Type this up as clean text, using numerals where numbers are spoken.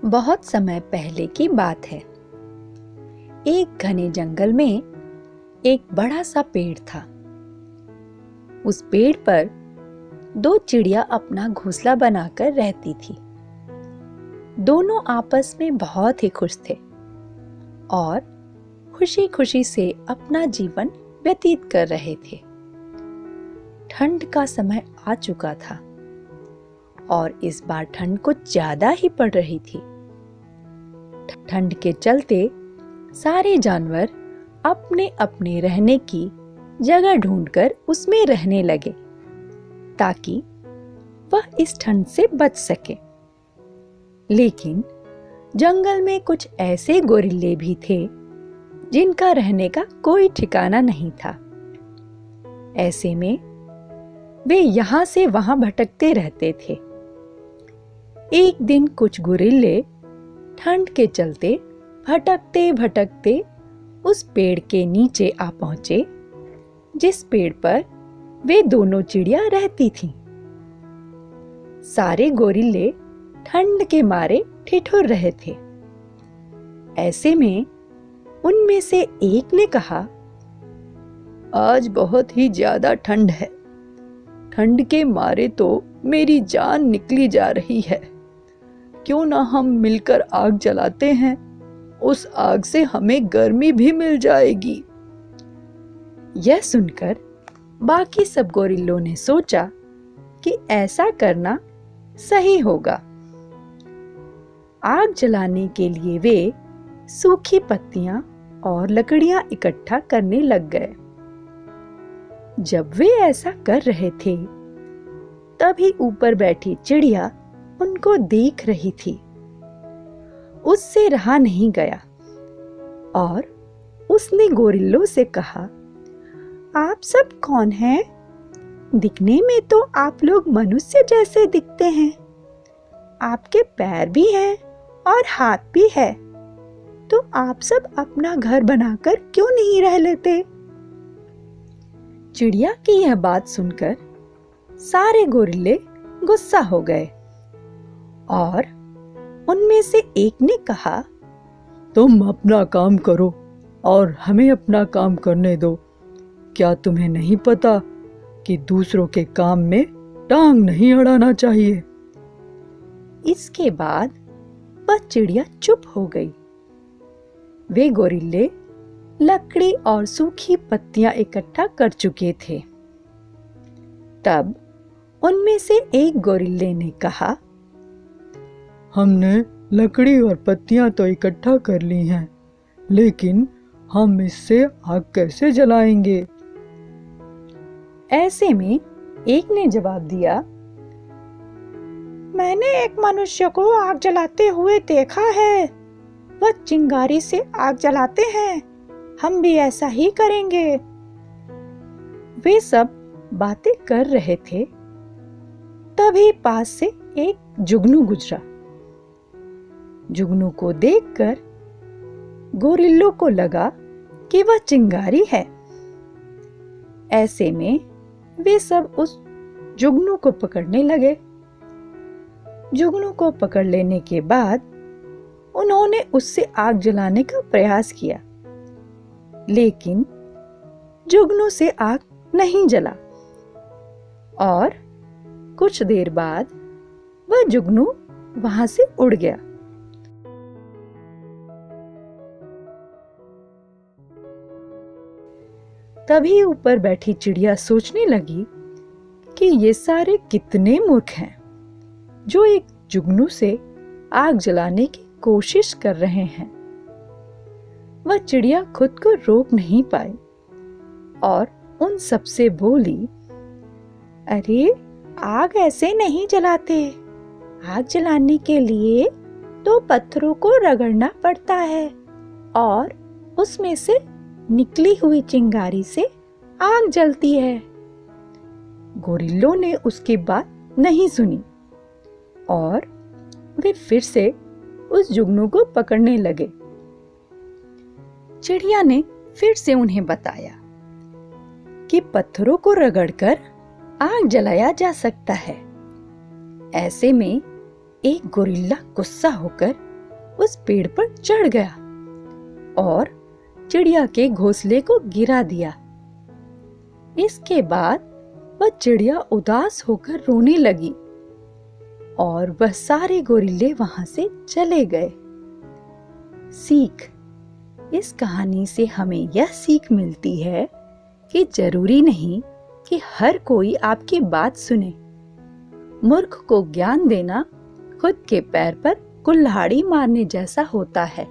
बहुत समय पहले की बात है। एक घने जंगल में एक बड़ा सा पेड़ था। उस पेड़ पर दो चिड़िया अपना घोंसला बनाकर रहती थी। दोनों आपस में बहुत ही खुश थे और खुशी खुशी से अपना जीवन व्यतीत कर रहे थे। ठंड का समय आ चुका था और इस बार ठंड कुछ ज्यादा ही पड़ रही थी। ठंड के चलते सारे जानवर अपने अपने रहने की जगह ढूंढकर उसमें रहने लगे ताकि वह इस ठंड से बच सके। लेकिन जंगल में कुछ ऐसे गोरिल्ले भी थे जिनका रहने का कोई ठिकाना नहीं था। ऐसे में वे यहां से वहां भटकते रहते थे। एक दिन कुछ गोरिल्ले ठंड के चलते भटकते भटकते उस पेड़ के नीचे आ पहुंचे जिस पेड़ पर वे दोनों चिड़िया रहती थीं। सारे गोरिल्ले ठंड के मारे ठिठुर रहे थे। ऐसे में उनमें से एक ने कहा, आज बहुत ही ज्यादा ठंड है। ठंड के मारे तो मेरी जान निकली जा रही है। क्यों ना हम मिलकर आग जलाते हैं, उस आग से हमें गर्मी भी मिल जाएगी। यह सुनकर बाकी सब गोरिल्लों ने सोचा कि ऐसा करना सही होगा। आग जलाने के लिए वे सूखी पत्तियां और लकड़ियां इकट्ठा करने लग गए। जब वे ऐसा कर रहे थे तभी ऊपर बैठी चिड़िया उनको देख रही थी। उससे रहा नहीं गया और उसने गोरिल्लों से कहा, आप सब कौन हैं? दिखने में तो आप लोग मनुष्य जैसे दिखते हैं। आपके पैर भी हैं और हाथ भी है, तो आप सब अपना घर बनाकर क्यों नहीं रह लेते? चिड़िया की यह बात सुनकर सारे गोरिल्ले गुस्सा हो गए और उनमें से एक ने कहा, तुम अपना काम करो और हमें अपना काम करने दो। क्या तुम्हें नहीं पता कि दूसरों के काम में टांग नहीं अड़ाना चाहिए? इसके बाद वह चिड़िया चुप हो गई। वे गोरिल्ले लकड़ी और सूखी पत्तियां इकट्ठा कर चुके थे। तब उनमें से एक गोरिल्ले ने कहा, हमने लकड़ी और पत्तियां तो इकट्ठा कर ली हैं, लेकिन हम इससे आग कैसे जलाएंगे? ऐसे में एक ने जवाब दिया, मैंने एक मनुष्य को आग जलाते हुए देखा है। वह चिंगारी से आग जलाते हैं। हम भी ऐसा ही करेंगे। वे सब बातें कर रहे थे तभी पास से एक जुगनू गुजरा। जुगनू को देखकर गोरिल्लों को लगा कि वह चिंगारी है। ऐसे में वे सब उस जुगनू को पकड़ने लगे। जुगनू को पकड़ लेने के बाद उन्होंने उससे आग जलाने का प्रयास किया, लेकिन जुगनू से आग नहीं जला और कुछ देर बाद वह जुगनू वहां से उड़ गया। तभी ऊपर बैठी चिड़िया सोचने लगी कि ये सारे कितने मूर्ख हैं जो एक जुगनू से आग जलाने की कोशिश कर रहे हैं। वह चिड़िया खुद को रोक नहीं पाई और उन सबसे बोली, अरे आग ऐसे नहीं जलाते। आग जलाने के लिए तो पत्थरों को रगड़ना पड़ता है और उसमें से निकली हुई चिंगारी से आग जलती है। गोरिल्लों ने उसकी बात नहीं सुनी और वे फिर से उस जुगनू को पकड़ने लगे। चिड़िया ने फिर से उन्हें बताया कि पत्थरों को रगड़कर आग जलाया जा सकता है। ऐसे में एक गोरिल्ला गुस्सा होकर उस पेड़ पर चढ़ गया और चिड़िया के घोंसले को गिरा दिया। इसके बाद वह चिड़िया उदास होकर रोने लगी और वह सारे गोरिल्ले वहां से चले गए। सीख: इस कहानी से हमें यह सीख मिलती है कि जरूरी नहीं कि हर कोई आपकी बात सुने। मूर्ख को ज्ञान देना खुद के पैर पर कुल्हाड़ी मारने जैसा होता है।